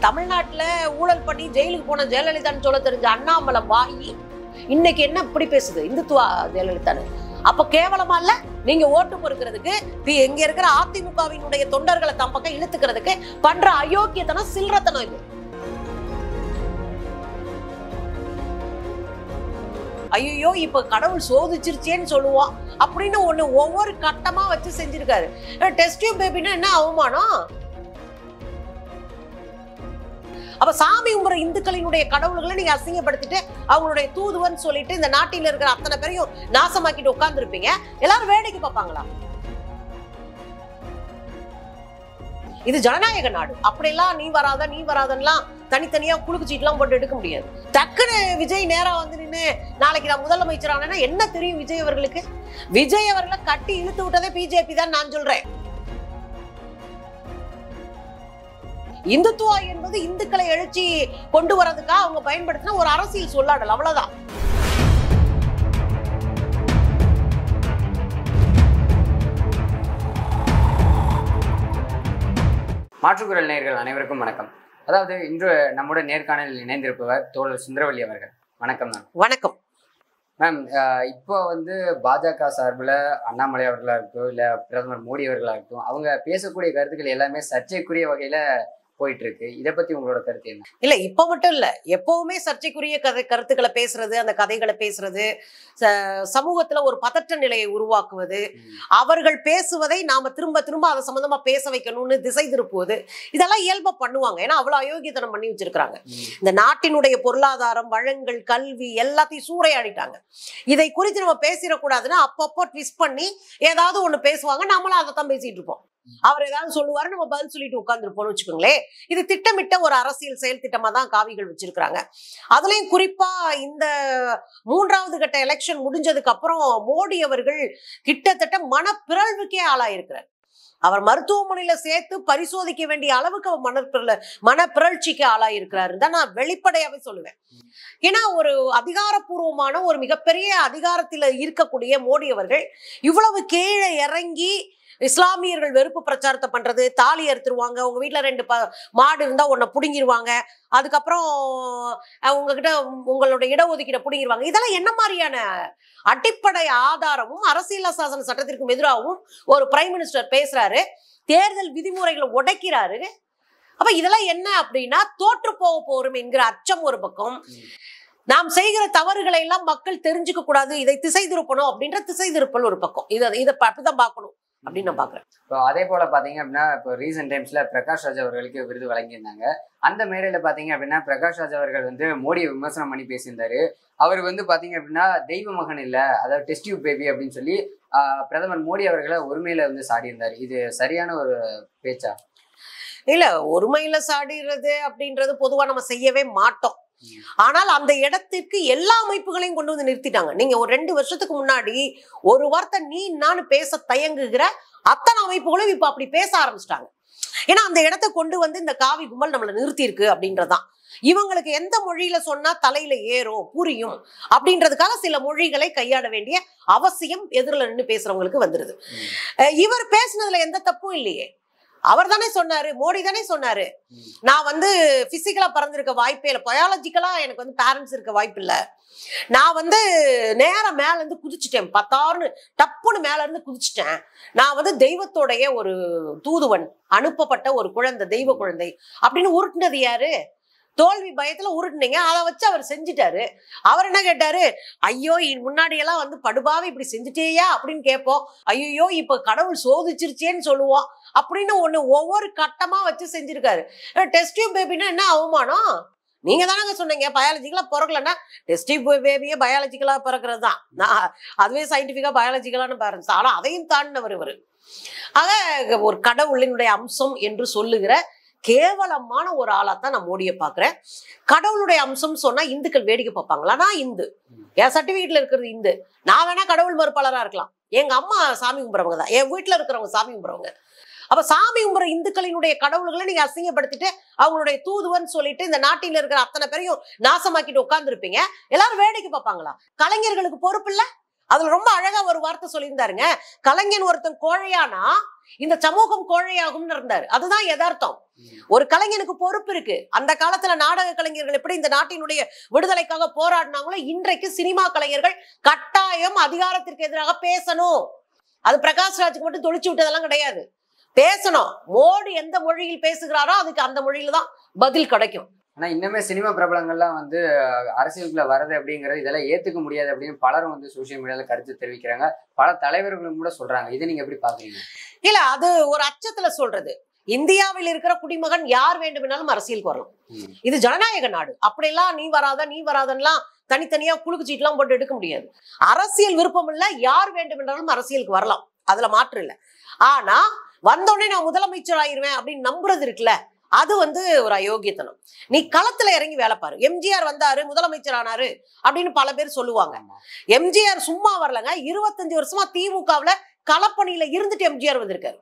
தமிழ்நாட்டுல ஊழல் பண்ணி ஜெயிலுக்கு போன ஜெயலலிதான்னு சொல்ல தெரிஞ்ச அண்ணாமலை வாயி இன்னைக்கு என்ன இப்படி பேசுது இந்துத்துவா ஜெயலலிதான்னு? அப்ப கேவலமா இல்ல? நீங்க ஓட்டு பொறுக்கிறதுக்கு இங்க இருக்கிற அதிமுகவினுடைய தொண்டர்களை தம் பக்கம் இழுத்துக்கிறதுக்கு பண்ற அயோக்கியத்தனம் சில்றத்தனம் இது. ஐயோ இப்ப கடவுள் சோதிச்சிருச்சேன்னு சொல்லுவோம் அப்படின்னு ஒண்ணு ஒவ்வொரு கட்டமா வச்சு செஞ்சிருக்காரு. டெஸ்ட் டியூப் பேபின்னா என்ன அவமானம்? அப்ப சாமி கும்பிடுற இந்துக்களினுடைய கடவுள்களை நீங்க அசிங்கப்படுத்திட்டு அவங்களுடைய தூதுவன்னு சொல்லிட்டு இந்த நாட்டில இருக்கிற அத்தனை பேரையும் நாசமாக்கிட்டு உட்கார்ந்து இருப்பீங்க. எல்லாரும் வேடிக்கை பார்ப்பாங்களா? இது ஜனநாயக நாடு. அப்படியெல்லாம் நீ வராதன்லாம் தனித்தனியா குலுக்கு சீட்லாம் போட்டு எடுக்க முடியாது. டக்குன்னு விஜய் நேரா வந்து நின்று நாளைக்கு நான் முதலமைச்சர் ஆனேன்னா என்ன தெரியும் விஜய் அவர்களுக்கு? விஜய் அவர்களை கட்டி இழுத்து விட்டதே பிஜேபி தான் நான் சொல்றேன். இந்துத்துவா என்பது இந்துக்களை எழுச்சி கொண்டு வரதுக்காக அவங்க பயன்படுத்தின ஒரு அரசியல் சொல்லாடல், அவ்வளவுதான். மாற்றுக்குரல் நேயர்கள் அனைவருக்கும் வணக்கம். அதாவது இன்று நம்முடைய நேர்காணலில் இணைந்திருப்பவர் தோழர் சுந்தரவல்லி அவர்கள். வணக்கம் மேம். வணக்கம் மேம். இப்போ பாஜக சார்பில் அண்ணாமலை அவர்களாக இருக்கட்டும், இல்லை பிரதமர் மோடி அவர்களாக இருக்கட்டும், அவங்க பேசக்கூடிய கருத்துக்கள் எல்லாமே சர்ச்சைக்குரிய வகையில போயிட்டு இருக்கு. இதை பத்தி உங்களோட கருத்து என்ன? இல்ல இப்ப மட்டும் இல்ல, எப்பவுமே சர்ச்சைக்குரிய கருத்துக்களை பேசுறது, அந்த கதைகளை பேசுறது, சமூகத்துல ஒரு பதற்ற நிலையை உருவாக்குவது, அவர்கள் பேசுவதை நாம திரும்ப திரும்ப அதை சம்பந்தமா பேச வைக்கணும்னு திசை திருப்புவது, இதெல்லாம் இயல்பா பண்ணுவாங்க. ஏன்னா அவ்வளவு அயோக்கியத்தனம் பண்ணி வச்சிருக்காங்க. இந்த நாட்டினுடைய பொருளாதாரம், வளங்கள், கல்வி எல்லாத்தையும் சூறையாடிட்டாங்க. இதை குறித்து நம்ம பேசிடக்கூடாதுன்னா அப்பப்போ ட்விஸ்ட் பண்ணி ஏதாவது ஒண்ணு பேசுவாங்க, நம்மளும் அதை தான் பேசிட்டு இருப்போம். அவர் ஏதாவது சொல்லுவாரு, நம்ம பதில் சொல்லிட்டு உட்கார்ந்துருப்போம்னு வச்சுக்கோங்களேன். இது திட்டமிட்ட ஒரு அரசியல் செயல் திட்டமா தான் காவிகள் வச்சிருக்கிறாங்க. அதுலயும் குறிப்பா இந்த 3வது கட்ட எலெக்ஷன் முடிஞ்சதுக்கு அப்புறம் மோடி அவர்கள் கிட்டத்தட்ட மனப்பிறழ்வுக்கே ஆளாயிருக்கிறார். அவர் மருத்துவமனையில சேர்த்து பரிசோதிக்க வேண்டிய அளவுக்கு அவர் மனப்பிறழ்ச்சிக்கு ஆளாயிருக்கிறாரு தான் நான் வெளிப்படையாவே சொல்லுவேன். ஏன்னா ஒரு அதிகாரப்பூர்வமான ஒரு மிகப்பெரிய அதிகாரத்துல இருக்கக்கூடிய மோடி அவர்கள் இவ்வளவு கீழே இறங்கி இஸ்லாமியர்கள் வெறுப்பு பிரச்சாரத்தை பண்றது, தாலி அறுத்துருவாங்க, உங்க வீட்டுல 2 மாடு இருந்தா உன்னை புடுங்கிடுவாங்க, அதுக்கப்புறம் உங்ககிட்ட உங்களுடைய இடஒதுக்கீட புடுங்கிடுவாங்க, இதெல்லாம் என்ன மாதிரியான அடிப்படை ஆதாரமும் அரசியல் சாசன சட்டத்திற்கும் எதிராகவும் ஒரு பிரைம் மினிஸ்டர் பேசுறாரு, தேர்தல் விதிமுறைகளை உடைக்கிறாரு. அப்ப இதெல்லாம் என்ன அப்படின்னா தோற்று போக போறோம் என்கிற அச்சம் ஒரு பக்கம், நாம் செய்கிற தவறுகளை எல்லாம் மக்கள் தெரிஞ்சுக்க கூடாது, இதை திசை திருப்பணும் அப்படின்ற திசை திருப்பல் ஒரு பக்கம். இதை அப்படிதான் பார்க்கணும் அப்படின்னு நான் பாக்குறேன். இப்போ அதே போல பாத்தீங்க அப்படின்னா இப்போ ரீசெண்ட் டைம்ஸ்ல பிரகாஷ் ராஜ் அவர்களுக்கு விருது வழங்கியிருந்தாங்க. அந்த மேடையில பாத்தீங்க அப்படின்னா பிரகாஷ் ராஜ் அவர்கள் மோடியை விமர்சனம் பண்ணி பேசியிருந்தாரு. அவர் பாத்தீங்க அப்படின்னா தெய்வ மகன் இல்ல, அதாவது டெஸ்ட் டியூப் பேபி அப்படின்னு சொல்லி பிரதமர் மோடி அவர்களை ஒருமையில சாடி இருந்தாரு. இது சரியான ஒரு பேச்சா? இல்ல, ஒருமையில சாடிறது அப்படின்றது பொதுவா நம்ம செய்யவே மாட்டோம். ஆனால் அந்த இடத்திற்கு எல்லா அமைப்புகளையும் கொண்டு வந்து நிறுத்திட்டாங்க. நீங்க ஒரு 2 வருஷத்துக்கு முன்னாடி ஒரு வார்த்தை நீ நான் பேச தயங்குகிற அத்தனை அமைப்புகளும் இப்ப அப்படி பேச ஆரம்பிச்சிட்டாங்க. ஏன்னா அந்த இடத்தை கொண்டு வந்து இந்த காவி கும்பல் நம்மளை நிறுத்தி இருக்கு அப்படின்றதான். இவங்களுக்கு எந்த மொழியில சொன்னா தலையில ஏறும் புரியும் அப்படின்றதுக்காக சில மொழிகளை கையாட வேண்டிய அவசியம் எதிரில நின்று பேசுறவங்களுக்கு வந்துருது. இவர் பேசுனதுல எந்த தப்பும் இல்லையே. அவர் தானே சொன்னாரு, மோடி தானே சொன்னாரு, நான் பிசிக்கலா பிறந்திருக்க வாய்ப்பே இல்லை, பயாலஜிக்கலா எனக்கு பேரண்ட்ஸ் இருக்க வாய்ப்பு இல்லை, நான் நேரம் மேல இருந்து குதிச்சுட்டேன், 10 டப்புன்னு மேல இருந்து குதிச்சுட்டேன், நான் தெய்வத்தோடைய ஒரு தூதுவன், அனுப்பப்பட்ட ஒரு குழந்தை, தெய்வ குழந்தை அப்படின்னு உருட்டுனது யாரு? தோல்வி பயத்துல உருட்டுனீங்க, அதை வச்சு அவர் செஞ்சுட்டாரு. அவர் என்ன கேட்டாரு, ஐயோ முன்னாடி எல்லாம் படுபாவே இப்படி செஞ்சுட்டேயா அப்படின்னு கேட்போம். ஐயோ இப்ப கடவுள் சோதிச்சிருச்சேன்னு சொல்லுவோம் அப்படின்னு ஒண்ணு ஒவ்வொரு கட்டமா வச்சு செஞ்சிருக்காரு. டெஸ்ட் டியூப் பேபின்னா என்ன அவமானம்? நீங்க தானங்க சொன்னீங்க பயாலஜிக்கலா பிறக்கலன்னா டெஸ்ட் டியூப் பேபியே பயாலஜிக்கலா பிறக்கிறது தான், அதுவே சயின்டிபிக்கா பயாலஜிக்கலான்னு பேரண்ட்ஸ். ஆனா அதையும் தாண்டினவர் இவரு. ஆக ஒரு கடவுளினுடைய அம்சம் என்று சொல்லுகிற கேவலமான ஒரு ஆளாத்தான் நான் மோடியை பாக்குறேன். கடவுளுடைய அம்சம் சொன்னா இந்துக்கள் வேடிக்கை பார்ப்பாங்களா? நான் இந்து, என் சர்டிபிகேட்ல இருக்கிறது இந்து, நான் வேணா கடவுள் மறுப்பாளரா இருக்கலாம், எங்க அம்மா சாமி கும்பிடுறவங்க தான், என் வீட்டுல இருக்கிறவங்க சாமி கும்பிடுறவங்க. அப்ப சாமி கும்பிடுற இந்துக்களினுடைய கடவுள்களை நீங்க அசிங்கப்படுத்திட்டு அவங்களுடைய தூதுவன்னு சொல்லிட்டு இந்த நாட்டில இருக்கிற அத்தனை பேரையும் நாசமாக்கிட்டு உட்கார்ந்து இருப்பீங்க. எல்லாரும் வேடிக்கை பார்ப்பாங்களா? கலைஞர்களுக்கு பொறுப்பு இல்ல? அதுல ரொம்ப அழகா ஒரு வார்த்தை சொல்லியிருந்தாருங்க. கலைஞன் ஒருத்தன் கோழையானா இந்த சமூகம் கோழையாகும்னு இருந்தாரு. அதுதான் யதார்த்தம். ஒரு கலைஞனுக்கு பொறுப்பு இருக்கு. அந்த காலத்துல நாடக கலைஞர்கள் எப்படி இந்த நாட்டினுடைய விடுதலைக்காக போராடினாங்களோ, இன்றைக்கு சினிமா கலைஞர்கள் கட்டாயம் அதிகாரத்திற்கு எதிராக பேசணும். அது பிரகாஷ் ராஜுக்கு மட்டும் தொழிச்சு விட்டதெல்லாம் கிடையாது. பேசணும். மோடி எந்த மொழியில் பேசுகிறாரோ அதுக்கு அந்த மொழியில தான் பதில் கிடைக்கும். ஆனா இன்னுமே சினிமா பிரபலங்கள்லாம் வந்து அரசியலுக்குள்ள வர்றது அப்படிங்கிறது இதெல்லாம் ஏத்துக்க முடியாது அப்படின்னு பலரும் வந்து சோசியல் மீடியால கருத்து தெரிவிக்கிறாங்க. பல தலைவர்களும் கூட சொல்றாங்க. இதை நீங்க எப்படி பாக்குறீங்க? இல்ல, அது ஒரு அச்சத்துல சொல்றது. இந்தியாவில் இருக்கிற குடிமகன் யார் வேண்டுமென்னாலும் அரசியலுக்கு வரலாம். இது ஜனநாயக நாடு. அப்படியெல்லாம் நீ வராதன்லாம் தனித்தனியா குலுக்கு சீட்டுலாம் போட்டு எடுக்க முடியாது. அரசியல் விருப்பம் இல்ல, யார் வேண்டுமென்றாலும் அரசியலுக்கு வரலாம். அதுல மாற்று இல்லை. ஆனா வந்தோடனே நான் முதலமைச்சர் ஆயிருவேன் அப்படின்னு நம்புறது இருக்குல்ல, அது வந்து ஒரு அயோக்கியத்தனம். நீ களத்துல இறங்கி வேலை பாரு. எம்ஜிஆர் வந்தாரு, முதலமைச்சர் ஆனாரு அப்படின்னு பல பேர் சொல்லுவாங்க. எம்ஜிஆர் சும்மா வரலங்க. 25 வருஷமா திமுகவுல களப்பணியில இருந்துட்டு எம்ஜிஆர் வந்திருக்காரு.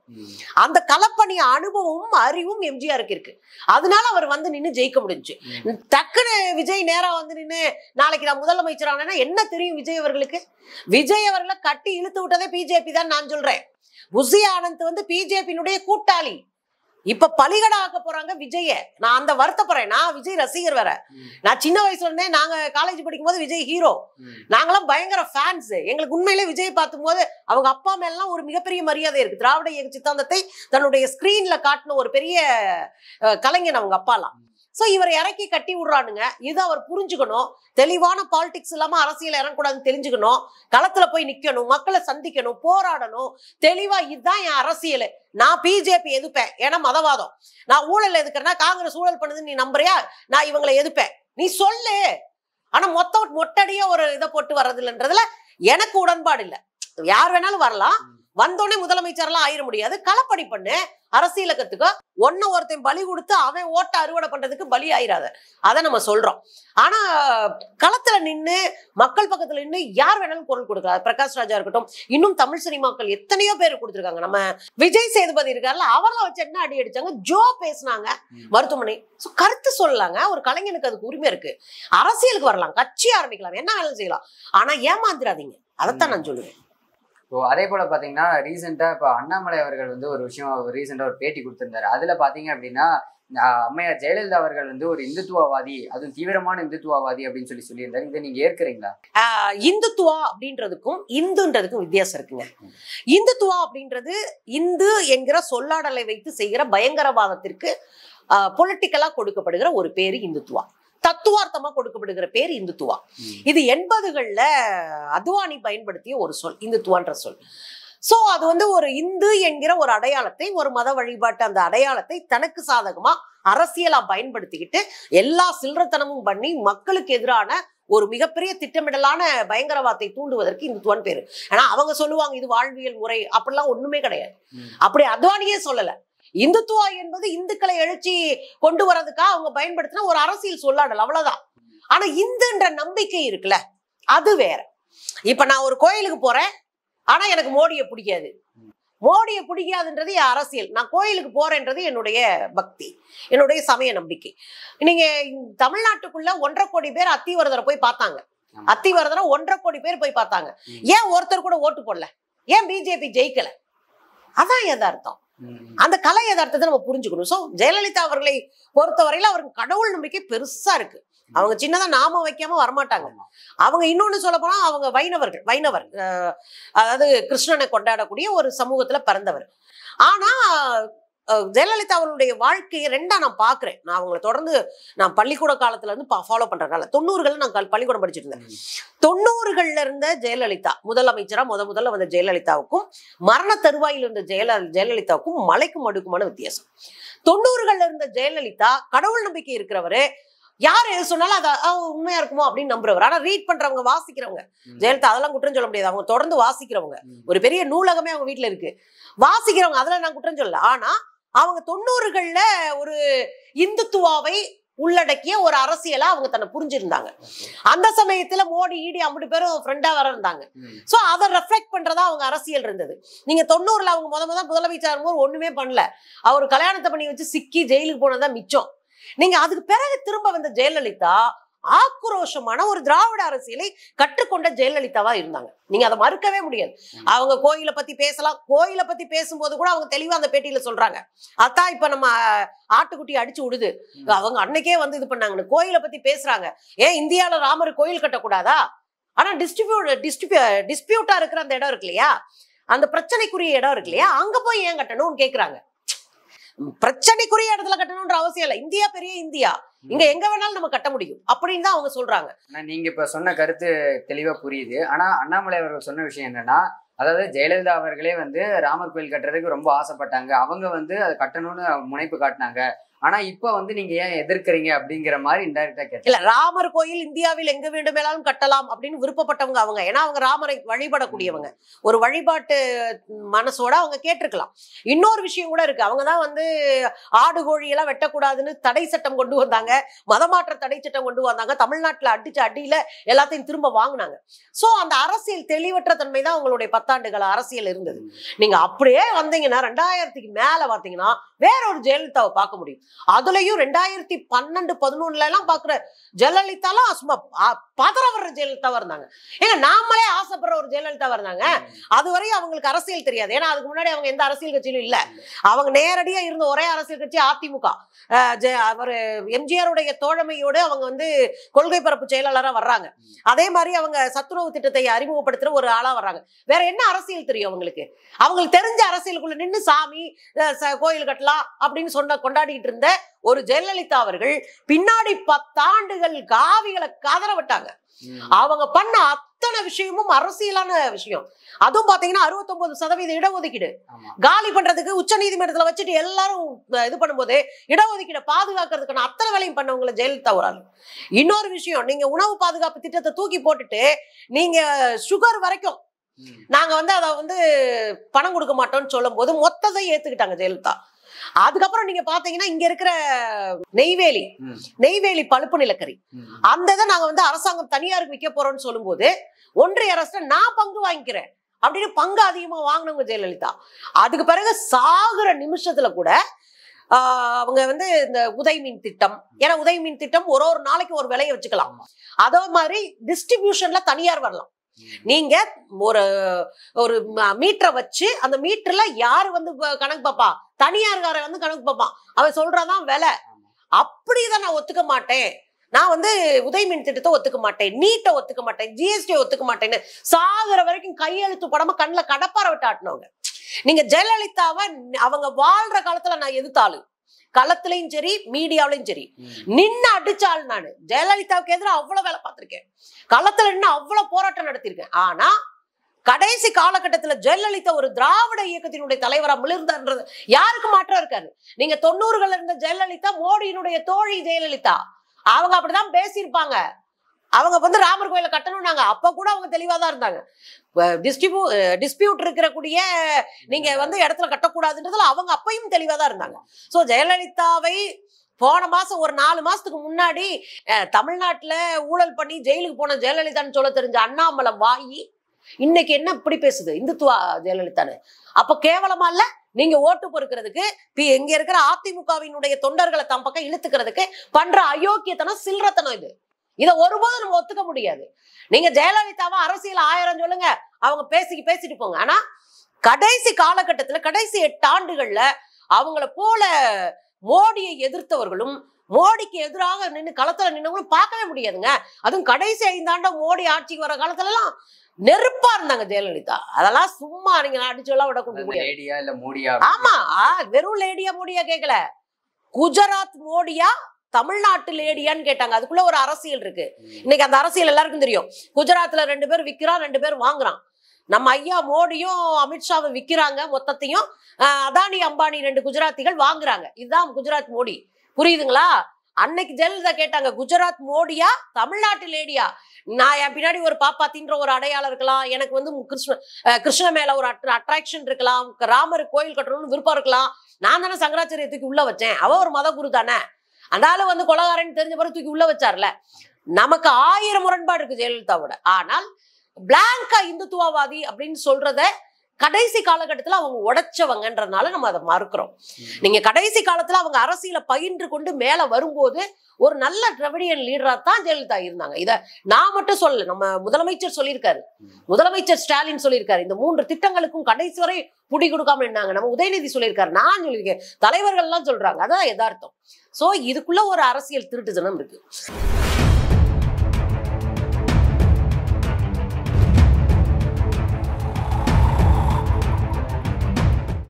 அந்த களப்பணி அனுபவமும் அறிவும் எம்ஜிஆருக்கு இருக்கு. அதனால அவர் வந்து நின்று ஜெயிக்க முடிஞ்சு. டக்குன்னு விஜய் நேரா வந்து நின்று நாளைக்கு நான் முதலமைச்சர் ஆனேன்னா என்ன தெரியும் விஜய் அவர்களுக்கு? விஜய் அவர்களை கட்டி இழுத்து விட்டதே பிஜேபி தான் நான் சொல்றேன். புசி ஆனந்த் வந்து பிஜேபியினுடைய கூட்டாளி. இப்ப பலிகடா ஆக்க போறாங்க விஜய. நான் அந்த வருத்தப்படுறேன். நான் விஜய் ரசிகர் வேற. நான் சின்ன வயசுல இருந்தே, நாங்க காலேஜ் படிக்கும் போது விஜய் ஹீரோ. நாங்களாம் பயங்கர ஃபேன்ஸ். எங்களுக்கு உண்மையிலே விஜய் பார்க்கும் போது அவங்க அப்பா மேலாம் ஒரு மிகப்பெரிய மரியாதை இருக்கு. திராவிட இயக்க சித்தாந்தத்தை தன்னுடைய ஸ்கிரீன்ல காட்டின ஒரு பெரிய கலைஞன் அவங்க அப்பாலாம். சோ இவரை இறக்கி கட்டி விடுறானுங்க. இதை அவர் புரிஞ்சுக்கணும். தெளிவான பாலிடிக்ஸ் இல்லாம அரசியல் இறங்கக்கூடாதுன்னு தெரிஞ்சுக்கணும். களத்துல போய் நிக்கணும், மக்களை சந்திக்கணும், போராடணும். தெளிவா இதுதான் என் அரசியல். நான் பிஜேபி எதிர்ப்பேன், ஏன்னா மதவாதம். நான் ஊழல் எதுக்குறேன்னா காங்கிரஸ் ஊழல் பண்ணுதுன்னு நீ நம்புறியா? நான் இவங்களை எதிர்ப்பேன், நீ சொல்லு. ஆனா மொட்டடியா ஒரு இதை போட்டு வர்றது இல்லைன்றதுல எனக்கு உடன்பாடு இல்லை. யார் வேணாலும் வரலாம். வந்தோடனே முதலமைச்சர் எல்லாம் ஆயிட முடியாது. களப்பணி பண்ணு, அரசியல கத்துக்க. ஒருத்தன் பலி கொடுத்து அவன் ஓட்ட அறுவடை பண்றதுக்கு பலி ஆயிராத. அதை நம்ம சொல்றோம். ஆனா களத்துல நின்று மக்கள் பக்கத்துல நின்று யார் வேணாலும் குரல் கொடுக்கலாம். பிரகாஷ் ராஜா இருக்கட்டும், இன்னும் தமிழ் சினிமாக்கள் எத்தனையோ பேர் கொடுத்திருக்காங்க. நம்ம விஜய் சேதுபதி இருக்காருல, அவர்லாம் வச்சு என்ன அடி அடிச்சாங்க. ஜோ பேசினாங்க மருத்துவமனை. கருத்து சொல்லலாங்க. ஒரு கலைஞனுக்கு அதுக்கு உரிமை இருக்கு. அரசியலுக்கு வரலாம், கட்சி ஆரம்பிக்கலாம், என்ன வேலை செய்யலாம். ஆனா ஏமாந்துடாதீங்க. அதைத்தான் நான் சொல்லுவேன். அதே போல பாத்தீங்கன்னா ரீசெண்டா இப்ப அண்ணாமலை அவர்கள் வந்து ஒரு விஷயம் ரீசெண்டா ஒரு பேட்டி கொடுத்திருந்தாரு. அதுல பாத்தீங்க அப்படின்னா அம்மையார் ஜெயலலிதா அவர்கள் வந்து ஒரு இந்துத்துவவாதி, அதுவும் தீவிரமான இந்துத்துவவாதி அப்படின்னு சொல்லியிருந்தாரு. இதை நீங்க ஏற்கிறீங்களா? இந்துத்துவா அப்படின்றதுக்கும் இந்துன்றதுக்கும் வித்தியாசம் இருக்குங்க. இந்துத்துவா அப்படின்றது இந்து என்கிற சொல்லாடலை வைத்து செய்கிற பயங்கரவாதத்திற்கு பொலிட்டிக்கலா கொடுக்கப்படுகிற ஒரு பேரு இந்துத்துவா. தத்துவார்த்தமா கொடுக்கப்படுகிற பேர் இந்துத்துவா. இது 80கள்ல அத்வானி பயன்படுத்திய ஒரு சொல், இந்துத்துவான்ற சொல். சோ அது வந்து ஒரு இந்து என்கிற ஒரு அடையாளத்தை, ஒரு மத வழிபாட்டு அந்த அடையாளத்தை தனக்கு சாதகமா அரசியலா பயன்படுத்திக்கிட்டு எல்லா சில்லறத்தனமும் பண்ணி மக்களுக்கு எதிரான ஒரு மிகப்பெரிய திட்டமிடலான பயங்கரவாதத்தை தூண்டுவதற்கு இந்துத்துவான்னு பேரு. ஏன்னா அவங்க சொல்லுவாங்க இது வாழ்வியல் முறை, அப்படிலாம் ஒண்ணுமே கிடையாது. அப்படி அத்வானியே சொல்லல. இந்துத்துவா என்பது இந்துக்களை எழுச்சி கொண்டு வர்றதுக்காக அவங்க பயன்படுத்தின ஒரு அரசியல் சொல்லாடல், அவ்வளவுதான். ஆனா இந்துன்ற நம்பிக்கை இருக்குல்ல, அது வேற. இப்ப நான் ஒரு கோயிலுக்கு போறேன், ஆனா எனக்கு மோடியை பிடிக்காது. மோடியை பிடிக்காதுன்றது என் அரசியல். நான் கோயிலுக்கு போறேன்றது என்னுடைய பக்தி, என்னுடைய சமய நம்பிக்கை. நீங்க தமிழ்நாட்டுக்குள்ள 1.5 கோடி பேர் அத்திவரதரை போய் பார்த்தாங்க. அத்திவரதரை 1.5 கோடி பேர் போய் பார்த்தாங்க. ஏன் ஒருத்தர் கூட ஓட்டு போடல? ஏன் பிஜேபி ஜெயிக்கல? அதான் யதார்த்தம். அந்த கலை யதார்த்தத்தை நம்ம புரிஞ்சுக்கணும். சோ ஜெயலலிதா அவர்களை பொறுத்தவரையில அவருக்கு கடவுள் நம்பிக்கை பெருசா இருக்கு. அவங்க சின்னதா நாம வைக்காம வரமாட்டாங்க. அவங்க இன்னொன்னு சொல்ல போனா அவங்க வைணவர், அதாவது கிருஷ்ணனை கொண்டாடக்கூடிய ஒரு சமூகத்துல பிறந்தவர். ஆனா ஜெயலலிதா அவர்களுடைய வாழ்க்கையை ரெண்டா நான் பாக்குறேன். நான் அவங்களை தொடர்ந்து நான் பள்ளிக்கூட காலத்துல இருந்து ஃபாலோ பண்ற காலம். 90கள்ல நான் பள்ளிக்கூடம் படிச்சுட்டு இருந்தேன். 90கள்ல இருந்த ஜெயலலிதா முதலமைச்சரா முதல்ல வந்த ஜெயலலிதாவுக்கும் மரண தருவாயில் இருந்த ஜெயலலிதாவுக்கும் மலைக்கும் அடுக்குமான வித்தியாசம். 90கள்ல இருந்த ஜெயலலிதா கடவுள் நம்பிக்கை இருக்கிறவரு, யார் எது சொன்னாலும் அதை உண்மையா இருக்குமோ அப்படின்னு நம்புறவர். ஆனா ரீட் பண்றவங்க, வாசிக்கிறவங்க, ஜெயலலிதா அதெல்லாம் குற்றம் சொல்ல முடியாது. அவங்க தொடர்ந்து வாசிக்கிறவங்க, ஒரு பெரிய நூலகமே அவங்க வீட்டுல இருக்கு, வாசிக்கிறவங்க, அதெல்லாம் நான் குற்றம் சொல்லல. ஆனா அவங்க 90கள்ல ஒரு இந்துத்துவாவை உள்ளடக்கிய ஒரு அரசியலா அவங்க தன்னை புரிஞ்சிருந்தாங்க. அந்த சமயத்துல மோடி ஈடி 50 பேரும் ஃப்ரெண்டா வர இருந்தாங்க. சோ அதை ரெஃப்ளெக்ட் பண்றதா அவங்க அரசியல் இருந்தது. நீங்க 90ல அவங்க முதலமைச்சர் ஒண்ணுமே பண்ணல. அவர் கல்யாணத்தை பண்ணி வச்சு சிக்கி ஜெயிலுக்கு போனதான் மிச்சம். நீங்க அதுக்கு பிறகு திரும்ப வந்த ஜெயலலிதா ஆக்ரோஷமான ஒரு திராவிட அரசியலை கற்றுக்கொண்ட ஜெயலலிதாவா இருந்தாங்க. நீங்க அதை மறுக்கவே முடியாது. அவங்க கோயிலை பத்தி பேசலாம். கோயிலை பத்தி பேசும்போது கூட அவங்க தெளிவா அந்த பேட்டியில சொல்றாங்க, அதான் இப்ப நம்ம ஆட்டுக்குட்டி அடிச்சு விடுது, அவங்க அன்னைக்கே வந்து இது பண்ணாங்கன்னு கோயிலை பத்தி பேசுறாங்க. ஏன் இந்தியாவில ராமர் கோயில் கட்டக்கூடாதா? ஆனா டிஸ்பியூட்டா இருக்கிற அந்த இடம் இருக்கு இல்லையா, அந்த பிரச்சனைக்குரிய இடம் இருக்கு இல்லையா, அங்க போய் ஏன் கட்டணும்னு கேக்குறாங்க. பிரச்சனைக்குரிய இடத்துல கட்டணும்ன்ற அவசியம் இல்லை. இந்தியா பெரிய இந்தியா, இங்க எங்க வேணாலும் நம்ம கட்ட முடியும் அப்படின்னு தான் அவங்க சொல்றாங்க. நீங்க இப்ப சொன்ன கருத்து தெளிவா புரியுது. ஆனா அண்ணாமலை அவர்கள் சொன்ன விஷயம் என்னன்னா, அதாவது ஜெயலலிதா அவர்களே வந்து ராமர் கோயில் கட்டுறதுக்கு ரொம்ப ஆசைப்பட்டாங்க, அவங்க வந்து அதை கட்டணும்னு முனைப்பு காட்டினாங்க. ஆனா இப்ப வந்து நீங்க ஏன் எதிர்க்கிறீங்க அப்படிங்கிற மாதிரி இன்டைரக்டா கேட்கல. இல்ல, ராமர் கோயில் இந்தியாவில் எங்க வேண்டுமானாலும் கட்டலாம் அப்படின்னு விருப்பப்பட்டவங்க அவங்க. ஏன்னா அவங்க ராமரை வழிபடக்கூடியவங்க, ஒரு வழிபாட்டு மனசோட அவங்க கேட்டிருக்கலாம். இன்னொரு விஷயம் கூட இருக்கு, அவங்கதான் வந்து ஆடு கோழி எல்லாம் வெட்டக்கூடாதுன்னு தடை சட்டம் கொண்டு வந்தாங்க, மதமாற்ற தடை சட்டம் கொண்டு வந்தாங்க, தமிழ்நாட்டுல அடிச்ச அடியில எல்லாத்தையும் திரும்ப வாங்கினாங்க. சோ அந்த அரசியல் தெளிவற்ற தன்மை தான் அவங்களுடைய 10 ஆண்டுகள் அரசியல் இருந்தது. நீங்க அப்படியே வந்தீங்கன்னா 2000க்கு மேல பாத்தீங்கன்னா வேற ஒரு ஜெயலலிதாவை பார்க்க முடியும். அதுலயும் 2012-11 எல்லாம் பாக்குற ஜெயலலிதாலாம் சும்மா பதற வர்ற ஜெயலலிதாவா இருந்தாங்க. ஏங்க நாமளே ஆசைப்படுற ஒரு ஜெயலலிதாவா இருந்தாங்க. அதுவரையும் அவங்களுக்கு அரசியல் தெரியாது. ஏன்னா அதுக்கு முன்னாடி அவங்க எந்த அரசியல் கட்சியிலும் இல்ல. அவங்க நேரடியா இருந்த ஒரே அரசியல் கட்சி அதிமுக. அவர் எம்ஜிஆருடைய தோழமையோடு அவங்க வந்து கொள்கை பரப்பு செயலாளரா வர்றாங்க. அதே மாதிரி அவங்க சத்துணவு திட்டத்தை அறிமுகப்படுத்துற ஒரு ஆளா வர்றாங்க. வேற என்ன அரசியல் தெரியும் அவங்களுக்கு? அவங்களுக்கு தெரிஞ்ச அரசியலுக்குள்ள நின்று சாமி கோயில் கட்டலாம் அப்படின்னு கொண்டாடிட்டு இருந்த ஒரு ஜெயலலிதா அவர்கள் பின்னாடி 10 ஆண்டுகள் காவிகளை கதற விட்டாங்க. அவங்க பண்ண அத்தனை விஷயமும் அரசியலான விஷயம். அதுவும் பாத்தீங்கன்னா 69% இடஒதுக்கீடு காலி பண்றதுக்கு உச்ச நீதிமன்றத்துல வச்சுட்டு எல்லாரும் இது பண்ணும்போது இடஒதுக்கீடு பாதுகாக்கிறதுக்கான அத்தனை வேலையும் பண்ணவங்களை ஜெயலலிதா ஒரு ஆள். இன்னொரு விஷயம், நீங்க உணவு பாதுகாப்பு திட்டத்தை தூக்கி போட்டுட்டு நீங்க சுகர் வரைக்கும் நாங்க வந்து அதை வந்து பணம் கொடுக்க மாட்டோம்னு சொல்லும் போது மொத்தத்தை ஏத்துக்கிட்டாங்க ஜெயலலிதா. அதுக்கப்புறம் நீங்க பாத்தீங்கன்னா இங்க இருக்கிற நெய்வேலி பழுப்பு நிலக்கரி அந்த இதை நாங்க வந்து அரசாங்கம் தனியாருக்கு விற்க போறோம்னு சொல்லும் போது ஒன்றிய அரசு நான் பங்கு வாங்கிக்கிறேன் அப்படின்னு பங்கு அதிகமா வாங்கினவங்க ஜெயலலிதா. அதுக்கு பிறகு சாகுற நிமிஷத்துல கூட அவங்க வந்து இந்த உதயமின் திட்டம், ஏன்னா உதயமின் திட்டம் ஒரு நாளைக்கு ஒரு விலையை வச்சுக்கலாம், அதே மாதிரி டிஸ்ட்ரிபியூஷன்ல தனியார் வரலாம். நீங்க ஒரு மீட்டரை வச்சு அந்த மீட்டர்ல யாரு வந்து கணக்கு பாப்பா, தனியார்கார வந்து கணக்கு பாப்பான், அவன் சொல்றதான் விலை. அப்படிதான் நான் ஒத்துக்க மாட்டேன், நான் வந்து உதயமின் திட்டத்தை ஒத்துக்க மாட்டேன், நீட்டை ஒத்துக்க மாட்டேன், ஜிஎஸ்டி ஒத்துக்க மாட்டேன்னு சாகுற வரைக்கும் கையெழுத்து படமா கண்ணுல கடப்பார விட்டு ஆட்டினவங்க. நீங்க ஜெயலலிதாவை அவங்க வாழ்ற காலத்துல நான் எதிர்த்தாலும் களத்திலையும் சரி மீடியாவிலையும் சரி நின்று அடிச்சாள். நானு ஜெயலலிதாவுக்கு எதிராக அவ்வளவு வேலை பார்த்திருக்கேன், களத்துல நின்று அவ்வளவு போராட்டம் நடத்திருக்கேன். ஆனா கடைசி காலகட்டத்துல ஜெயலலிதா ஒரு திராவிட இயக்கத்தினுடைய தலைவரா மிளிர்ந்தான்றது யாருக்கு மாற்றம் இருக்காது. நீங்க 90கள் இருந்த ஜெயலலிதா மோடியினுடைய தோழி ஜெயலலிதா, அவங்க அப்படிதான் பேசியிருப்பாங்க. அவங்க வந்து ராமர் கோயில கட்டணும்னாங்க, அப்ப கூட அவங்க தெளிவாதான் இருந்தாங்க. டிஸ்பியூட் இருக்கக்கூடிய நீங்க வந்து இடத்துல கட்டக்கூடாதுன்றதுல அவங்க அப்பயும் தெளிவாதான் இருந்தாங்க. சோ ஜெயலலிதாவை போன மாசம் ஒரு 4 மாசத்துக்கு முன்னாடி தமிழ்நாட்டுல ஊழல் பண்ணி ஜெயிலுக்கு போன ஜெயலலிதான்னு சொல்ல தெரிஞ்ச அண்ணாமலை வாயி இன்னைக்கு என்ன இப்படி பேசுது இந்துத்துவா ஜெயலலிதான்னு? அப்ப கேவலமா இல்ல? நீங்க ஓட்டு பொறுக்கிறதுக்கு இங்க இருக்கிற அதிமுகவினுடைய தொண்டர்களை தம் பக்கம் இழுத்துக்கிறதுக்கு பண்ற அயோக்கியத்தனம் சில்லறத்தனம் இது. இதை ஒருபோதும் நம்ம ஒத்துக்க முடியாது. நீங்க ஜெயலலிதாவா அரசியல் 1000 சொல்லுங்க, அவங்க பேசிட்டு போங்க. ஆனா கடைசி காலகட்டத்துல கடைசி 8 ஆண்டுகள்ல அவங்கள போல மோடியை எதிர்த்தவர்களும் மோடிக்கு எதிராக நின்று களத்துல நின்னவங்களும் பார்க்கவே முடியாதுங்க. அதுவும் கடைசி 5 ஆண்டு மோடி ஆட்சிக்கு வர காலத்துல எல்லாம் நெருப்பா இருந்தாங்க ஜெயலலிதா. அதெல்லாம் சும்மா நீங்க அடிச்சு எல்லாம் விட. ஆமா, வெறும் லேடியா மோடியா கேட்கல, குஜராத் மோடியா தமிழ்நாட்டு லேடியான்னு கேட்டாங்க. அதுக்குள்ள ஒரு அரசியல் இருக்கு. இன்னைக்கு அந்த அரசியல் எல்லாருக்கும் தெரியும். குஜராத்ல 2 பேர் விக்கிறான், 2 பேர் வாங்குறான். நம்ம ஐயா மோடியும் அமித்ஷாவை விக்கிறாங்க, மொத்தத்தையும் அதானி அம்பானி 2 குஜராத்திகள் வாங்குறாங்க. இதுதான் குஜராத் மோடி. புரியுதுங்களா? அன்னைக்கு ஜெயலலிதா கேட்டாங்க, குஜராத் மோடியா தமிழ்நாட்டு லேடியா? நான் என் பின்னாடி ஒரு பாப்பாத்தின்ற ஒரு அடையாளம் இருக்கலாம், எனக்கு வந்து கிருஷ்ண மேல ஒரு அட்ராக்ஷன் இருக்கலாம், ராமர் கோயில் கட்டணும்னு விருப்பம் இருக்கலாம், நான் தானே சங்கராச்சாரியத்துக்கு உள்ள வச்சேன், அவ ஒரு மத குரு தானே, அந்தாலும் வந்து கொலகாரன்னு தெரிஞ்ச பிறகு தூக்கி உள்ள வச்சார்ல. நமக்கு 1000 முரண்பாடு இருக்கு ஜெயலலிதாவோட. ஆனால் பிளாங்கா இந்துத்துவவாதி அப்படின்னு சொல்றத கடைசி காலகட்டத்துல அவங்க உடைச்சவங்கன்றதுனால நம்ம அதை மறுக்கிறோம். நீங்க கடைசி காலத்துல அவங்க அரசியல பயின்று கொண்டு மேல வரும்போது ஒரு நல்ல திராவிடியன் லீடரா தான் ஜெயலலிதா இருந்தாங்க. இத நான் மட்டும் சொல்லல, நம்ம முதலமைச்சர் சொல்லியிருக்காரு, முதலமைச்சர் ஸ்டாலின் சொல்லியிருக்காரு, இந்த 3 திட்டங்களுக்கும் கடைசி வரை புடி கொடுக்காம நின்னாங்க. நம்ம உதயநிதி சொல்லியிருக்காரு, நான் சொல்லியிருக்கேன், தலைவர்கள் எல்லாம் சொல்றாங்க. அதான் யதார்த்தம். சோ இதுக்குள்ள ஒரு அரசியல் திருட்டுத்தனம் இருக்கு.